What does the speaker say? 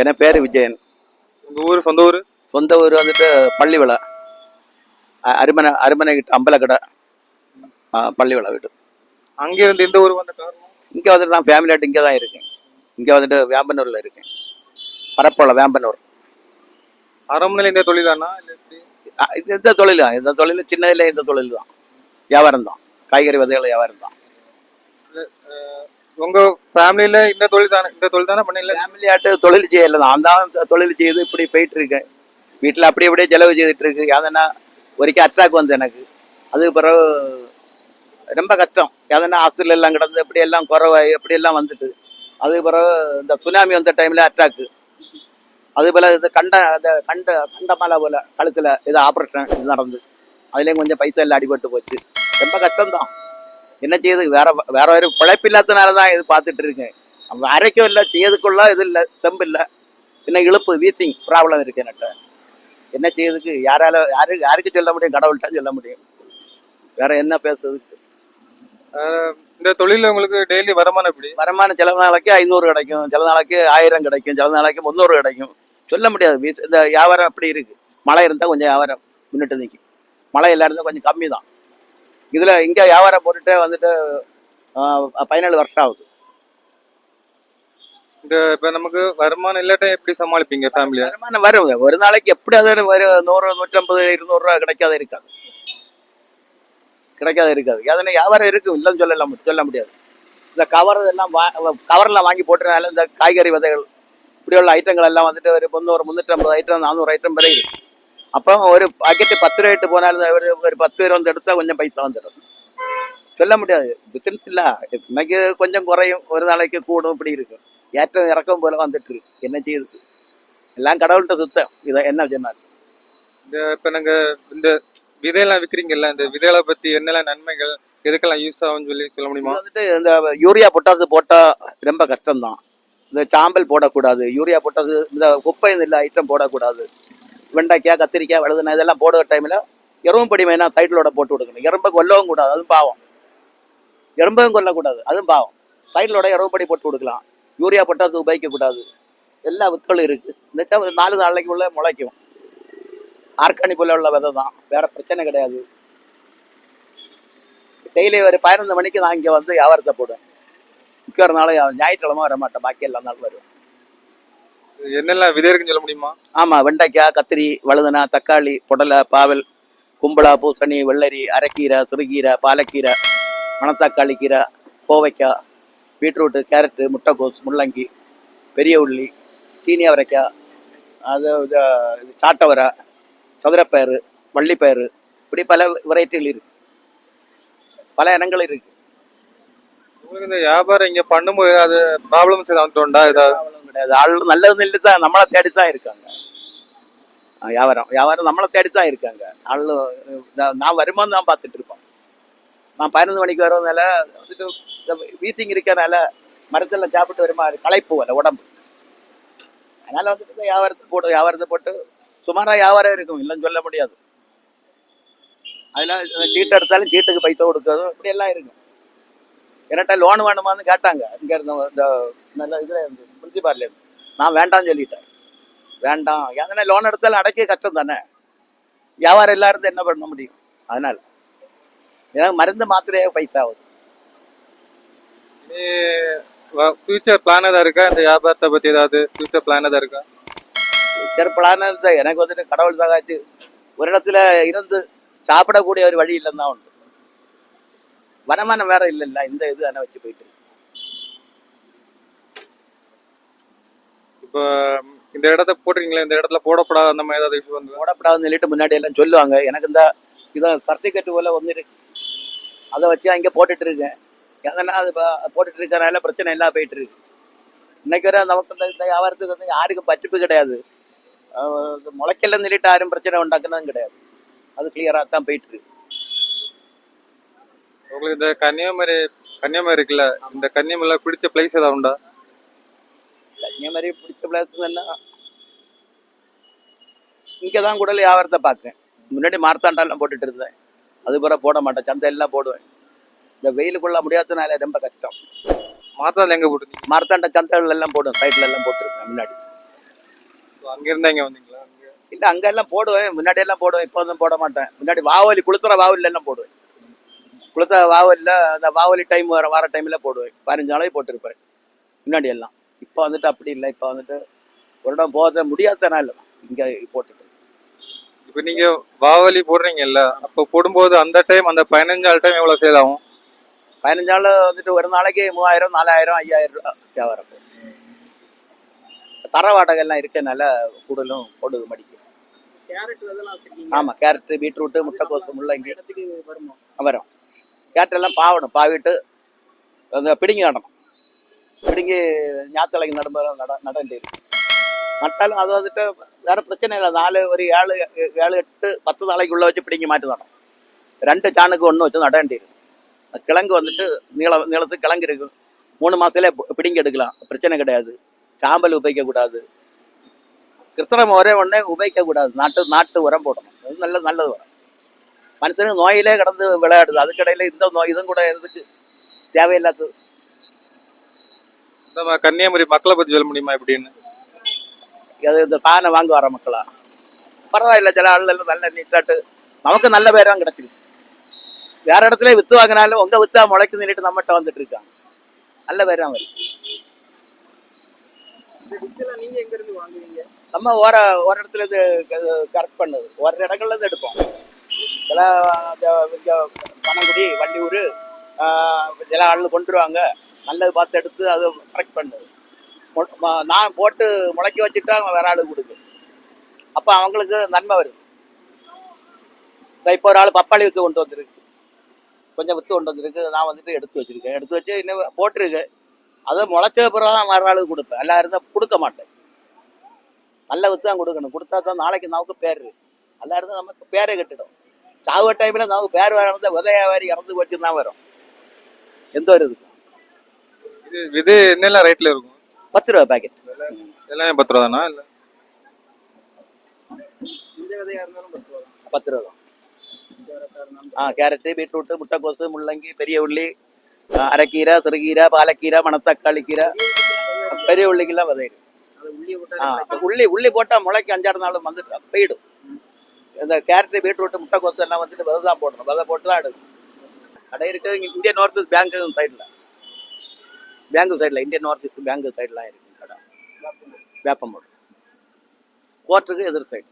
என் பேர் விஜயன். உங்க ஊர் சொந்த ஊர்? சொந்த ஊர் வந்துட்டு பள்ளிவிழா, அருமனை கிட்ட அம்பலக்கடை, பள்ளிவிழா வீடு. அங்கே இருந்து இந்த ஊருக்கு வந்த காரணம்? இங்கே வந்துட்டு நான் ஃபேமிலி ஆட்டு இங்கே தான் இருக்கேன். இங்கே வந்துட்டு வேம்பனூரில் இருக்கேன். பரப்போல வேம்பனூர். அரண்மனையில் இந்த தொழில் தானா இல்லை எப்படி? இந்த தொழில் தான், இந்த தொழில் சின்னதில் இந்த தொழில் தான், வியாபாரம் தான், காய்கறி விதைகள் வியாபாரம் தான். உங்க ஃபேமிலியில இந்த தொழில் தானே பண்ணல? ஃபேமிலி ஆட்டு தொழில் செய்யல தான், அந்த தொழில் செய்து இப்படி போயிட்டு இருக்கேன். வீட்டில் அப்படி அப்படியே செலவு செய்துட்டு இருக்கு. எதனா ஒருக்கே அட்டாக் வந்து எனக்கு, அதுக்கு பிறகு ரொம்ப கஷ்டம். எதனா ஹாஸ்பிட்டல் எல்லாம் கிடந்து இப்படி எல்லாம் குறவாய் அப்படி எல்லாம் வந்துட்டு, அதுக்கு பிறகு இந்த சுனாமி வந்த டைம்ல அட்டாக்கு. அது போல இது கண்ட மலை போல கழுத்துல இது ஆப்ரேஷன் இது நடந்து, அதுலேயும் கொஞ்சம் பைசா எல்லாம் அடிபட்டு போச்சு. ரொம்ப கஷ்டம்தான். என்ன செய்யுது, வேற ஒரு பிழைப்பில்லாதனால தான் இது பார்த்துட்டு இருக்கேன். அரைக்கும் இல்லை, செய்யறதுக்குள்ள இது இல்லை, தெம்பு இல்லை. இன்னும் இழுப்பு வீசிங் ப்ராப்ளம் இருக்கு என்கிட்ட. என்ன செய்யறதுக்கு யாருக்கு சொல்ல முடியும்? கடவுள்கிட்ட சொல்ல முடியும். வேற என்ன பேசுறதுக்கு? இந்த தொழில உங்களுக்கு டெய்லி வருமானம் எப்படி? வருமானம் சில நாளைக்கு 500 கிடைக்கும், சில நாளைக்கு 1000 கிடைக்கும், சில நாளைக்கு 300 கிடைக்கும். சொல்ல முடியாது. இந்த வியாபாரம் அப்படி இருக்கு. மழை இருந்தால் கொஞ்சம் வியாபாரம் முன்னிட்டு நிற்கும், மழை இல்லாத இருந்தால் கொஞ்சம் கம்மி தான். இதுல இங்க வியாபாரம் போட்டுட்டு வந்துட்டு 17 வருஷம் ஆகுது. இந்த இப்ப நமக்கு வருமானம் இல்லாட்ட எப்படி சமாளிப்பீங்க ஃபேமிலியா? வருமானம் வரும், ஒரு நாளைக்கு எப்படி அது 100, 150, 200 ரூபா கிடைக்காத இருக்காது. அதனால வியாபாரம் இருக்கும், இல்லைன்னு சொல்ல முடியாது. இந்த கவர் எல்லாம் கவர்லாம் வாங்கி போட்டுறதுனால இந்த காய்கறி விதைகள் இப்படி உள்ள ஐட்டங்கள் எல்லாம் வந்துட்டு ஒரு 300, 350 ஐட்டம், 400 ஐட்டம் வரை இருக்கு. அப்போ ஒரு பாக்கெட்டு 10 ரூபாய்ட்டு போனாலும் ஒரு 10 20 எடுத்தா கொஞ்சம் பைசா வந்துடும். சொல்ல முடியாது, பிசினஸ் இல்லை. இன்னைக்கு கொஞ்சம் குறையும், ஒரு நாளைக்கு கூடும், இப்படி இருக்கும். ஏற்றம் இறக்கம் போல வந்துட்டு இருக்கு. என்ன செய்யுது, எல்லாம் கடவுள்கிட்ட சுத்தம். இதை என்ன சொன்னார்? இந்த இப்ப நாங்க இந்த விதையெல்லாம் விற்கிறீங்கல்ல, இந்த விதைகளை பத்தி என்னெல்லாம் நன்மைகள், எதுக்கெல்லாம் யூஸ் ஆகும்னு சொல்ல முடியுமா? வந்துட்டு இந்த யூரியா பொட்டாசு போட்டா ரொம்ப கஷ்டம்தான். இந்த சாம்பல் போடக்கூடாது, யூரியா பொட்டாசு, இந்த குப்பை இல்லை ஐட்டம் போடக்கூடாது. வெண்டைக்காய், கத்திரிக்காய், வழுதுனா இதெல்லாம் போடுற டைமில் எறும்பு படி மெயினாக சைடிலோட போட்டு கொடுக்கணும். எறும்பை கொல்லவும் கூடாது, அதுவும் பாவம். எறும்பையும் கொல்லக்கூடாது, அதுவும் பாவம். சைடிலோட எறும்பு படி போட்டு கொடுக்கலாம். யூரியா பொட்டாசு உபயோகிக்கக்கூடாது. எல்லா வித்துகளும் இருக்குது. இந்த 4 நாளைக்கு உள்ள முளைக்கும். ஆர்கானிக் போல உள்ள விதை தான், வேற பிரச்சனை கிடையாது. டெய்லி ஒரு 11 மணிக்கு நான் இங்கே வந்து வியாபாரத்தை போடுவேன். முக்கிய நாள் ஞாயிற்றுக்கிழமை வர மாட்டேன், பாக்கி எல்லா நாளும் வருவேன். என்னெல்லாம் விதை இருக்குன்னு சொல்ல முடியுமா? ஆமாம், வெண்டைக்காய், கத்திரி, வழுதுனா, தக்காளி, புடலை, பாவல், கும்பளா, பூசணி, வெள்ளரி, அரைக்கீரை, சிறுகீரை, பாலக்கீரை, மணத்தக்காளி கீரை, கோவைக்காய், பீட்ரூட்டு, கேரட்டு, முட்டைக்கோஸ், முள்ளங்கி, பெரிய உள்ளி, சீனி அவரைக்காய், அது சாட்டவரை, சதுரப்பயிறு, வள்ளிப்பயிறு, இப்படி பல வெரைட்டிகள் இருக்கு, பல இனங்கள் இருக்கு. உங்களுக்கு இந்த வியாபாரம் இங்க பண்ணும்போது அது ப்ராப்ளம்ஸ் ஏதாவது உண்டா? ஏதாவது கிடையாது. ஆள் நல்லது இல்லை தான், நம்மளை தேடித்தான் இருக்காங்க. வியாபாரம் நம்மளை தேடித்தான் இருக்காங்க. ஆள் நான் வருமானம் தான் பார்த்துட்டு இருப்போம். நான் 11 மணிக்கு வருவதுனால வந்துட்டு வீசிங் இருக்கனால மரத்தில் சாப்பிட்டு வருமா, களைப்பு வரல உடம்பு. அதனால வந்துட்டு வியாபாரத்தை போட்டு சுமாராக வியாபாரம் இருக்கும், இல்லைன்னு சொல்ல முடியாது. அதெல்லாம் சீட்டு எடுத்தாலும் சீட்டுக்கு பைசா கொடுக்கறதும் இப்படி எல்லாம் இருக்கும். என்கிட்ட லோன் வேணுமான்னு கேட்டாங்க இங்கே இருந்த இந்த நல்ல இதில் இருந்து முனிசிபாலிட்டிலேருந்து. நான் வேண்டாம்னு சொல்லிட்டேன். வேண்டாம், ஏன்னா லோன் எடுத்தாலும் அடைக்க கஷ்டம் தானே. வியாபாரம் இல்லாத என்ன பண்ண முடியும்? அதனால எனக்கு மருந்து மாத்திரையே பைசா ஆகுது. ஃபியூச்சர் பிளான் ஏதாவது இருக்கா? இந்த வியாபாரத்தை பற்றி ஏதாவது ஃபியூச்சர் பிளான் ஏதாவது இருக்கா? ஃபியூச்சர் பிளான் தான் எனக்கு வந்துட்டு கடவுள் தகாச்சு ஒரு இடத்துல இருந்து சாப்பிடக்கூடிய ஒரு வழி இல்லைன்னு தான் உண்டு. வருமானம் வேற இல்லைல்ல, இந்த இது தானே வச்சு போயிட்டு. இப்போ இந்த இடத்த போட்டுருக்கீங்களா, இந்த இடத்துல போடப்படாது அந்த மாதிரி ஏதாவது இஷ்யூ வந்து? போடப்படாதுன்னு சொல்லிட்டு முன்னாடி எல்லாம் சொல்லுவாங்க. எனக்கு இந்த இதான் சர்டிஃபிகேட் போல ஒன்று இருக்கு, அதை வச்சு அங்கே போட்டுட்டு இருக்கேன். எதனா அது போட்டுட்டு இருக்கனால பிரச்சனை எல்லாம் போயிட்டு இருக்கு. இன்னைக்கு வரை நமக்கு இந்த வியாபாரத்துக்கு வந்து யாருக்கும் பற்றிப்பு கிடையாது. முளைக்கலன்னு சொல்லிட்டு யாரும் பிரச்சனை உண்டாக்குனதும் கிடையாது. அது கிளியராக தான் போயிட்டு இருக்கு. உங்களுக்கு இந்த கன்னியாகுமரி இருக்குல்ல, இந்த கன்னியாகுமரியில் பிடிச்ச பிளேஸ் ஏதாவது உண்டா? கன்னியாகுமரி பிடிச்ச பிளேஸ்ன்னா இங்கே தான் கூட வியாபாரத்தை பார்க்கேன். முன்னாடி மார்த்தாண்டாலாம் போட்டுட்டு இருந்தேன், அது பிறகு போட மாட்டேன். சந்தை எல்லாம் போடுவேன். இந்த வெயிலுக்குள்ள முடியாததுனால ரொம்ப கஷ்டம். மார்த்தாண்டில் எங்கே போட்டு? மார்த்தாண்ட சந்தைகள் எல்லாம் போடுவேன், சைட்ல எல்லாம் போட்டுருக்கேன் முன்னாடி. அங்க இருந்தா இங்க வந்தீங்களா? இல்லை அங்கெல்லாம் போடுவேன், முன்னாடி எல்லாம் போடுவேன், இப்போ வந்து போட மாட்டேன். முன்னாடி வாவலி குளுத்துற வாவலில எல்லாம் போடுவேன். குளுத்துற வாவலில் அந்த வாவலி டைம் வர டைமில் போடுவேன். 15 நாளைக்கு போட்டிருப்பேன் முன்னாடி எல்லாம். இப்போ வந்துட்டு அப்படி இல்லை. இப்போ வந்துட்டு ஒரு இடம் போக முடியாதனால இங்கே போட்டுட்டு. இப்ப நீங்க வாவலி போடுறீங்கல்ல, அப்ப போடும்போது அந்த டைம் அந்த 15 நாள் டைம் எவ்வளவு சேல் ஆகும்? 15 நாள் வந்துட்டு ஒரு நாளைக்கு 3000, 4000, 5000 ரூபா வியாபாரம் போகும். தர வாடகை எல்லாம் இருக்கனால கூடலும் போடுது மடிக்கு. ஆமாம், கேரட்டு, பீட்ரூட்டு, முட்டைக்கோசு, முள்ளங்கி வரும். கேரட் எல்லாம் பாவணும், பாவிட்டு அந்த பிடுங்கி நடணும். பிடுங்கி ஞாத்தலைக்கு நடண்டு நட்டாலும் அது வந்துட்டு வேற பிரச்சனை இல்லை. ஒரு 7, 8, 10 நாளைக்குள்ள வச்சு பிடிங்கி மாற்றி நடும். 2 சாணுக்கு 1 வச்சு நடண்டிருக்கு. கிழங்கு வந்துட்டு நீளத்துக்கு கிழங்கு இருக்கும். 3 மாசத்துல பிடிங்கி எடுக்கலாம், பிரச்சனை கிடையாது. சாம்பல் உபயோகிக்க கூடாது, கிருத்திரம ஒரே ஒன்றே உபயோகிக்க கூடாது. நாட்டு உரம் போடணும். அது நல்லது உரம். மனுஷனுக்கு நோயிலே கிடந்து விளையாடுது, அதுக்கடையில இந்த நோய் இதுவும் கூட எதுக்கு தேவையில்லாதது. நம்ம கன்னியாகுமரி மக்களை பத்தி சொல்ல முடியுமா எப்படின்னு? அது இந்த சாணம் வாங்க வர மக்களா பரவாயில்ல, சில ஆள் எல்லாம் நல்ல நீட்டாட்டு நமக்கு நல்ல பேரும் கிடைச்சிருக்கு. வேற இடத்துல வித்து வாங்கினாலும் உங்க வித்தா முளைக்கு நின்றுட்டு நம்மகிட்ட வந்துட்டு இருக்காங்க, நல்ல பேரும் வரும். நம்ம ஒரு இடத்துல இருந்து கரெக்ட் பண்ணுது, ஒரு இடங்கள்ல இருந்து எடுப்போம். சில பனங்குடி, வள்ளியூர், சில ஆள் கொண்டுருவாங்க, நல்லது பார்த்து எடுத்து அது கரெக்ட் பண்ணுது. நான் போட்டு முளைக்க வச்சுட்டா அவங்க வேற ஆளுக்கு கொடுக்கு, அப்போ அவங்களுக்கு நன்மை வருது. இப்போ ஒரு ஆள் பப்பாளி வித்து கொண்டு வந்திருக்கு, கொஞ்சம் வித்து கொண்டு வந்திருக்கு. நான் வந்துட்டு எடுத்து வச்சிருக்கேன், எடுத்து வச்சு இன்னும் போட்டிருக்கு. அதை முளைச்ச பிறகு தான் வேற ஆளுக்கு கொடுப்பேன், எல்லாம் இருந்தால் கொடுக்க மாட்டேன். நல்ல வித்து தான் கொடுக்கணும், கொடுத்தா தான் நாளைக்கு நமக்கு பேர் இருக்கு. எல்லாம் இருந்தால் நமக்கு பேரை கட்டிடும். சாவு டைமில் நமக்கு பேர் வேற இருந்தால் விதையாவாரி இறந்து வச்சு தான் வரும். எந்த ஒரு இதுக்கும் இது விதை என்னெல்லாம் ரேட்ல இருக்கும்? 10 ரூபா பேக்கெட். எல்லாமே 10 ரூபா தானா? இல்லை, 10 ரூபா தான். கேரட்டு, பீட்ரூட்டு, முட்டைக்கோசு, முள்ளங்கி, பெரிய உள்ளி, அரைக்கீரை, சிறுகீரை, பாலக்கீரை, மணத்தக்காளி கீரை, பெரிய உள்ளிக்கெல்லாம் விதை இருக்கு. உள்ளி போட்டால் முளைக்கு 5-6 நாள் வந்துட்டு போயிடும். இந்த கேரட்டு, பீட்ரூட்டு, முட்டைக்கோசு எல்லாம் வந்துட்டு விதை தான் போடணும், விதை போட்டு தான் எடுக்கணும். கடை இருக்குது இந்தியன் ஓவர்சீஸ் பேங்கு சைடில், இந்தியன் ஓவர்சீஸ் பேங்கு சைட்லாம் இருக்கு கடை. வேப்பமூடு கோர்ட்டுக்கு எதிர் சைடு.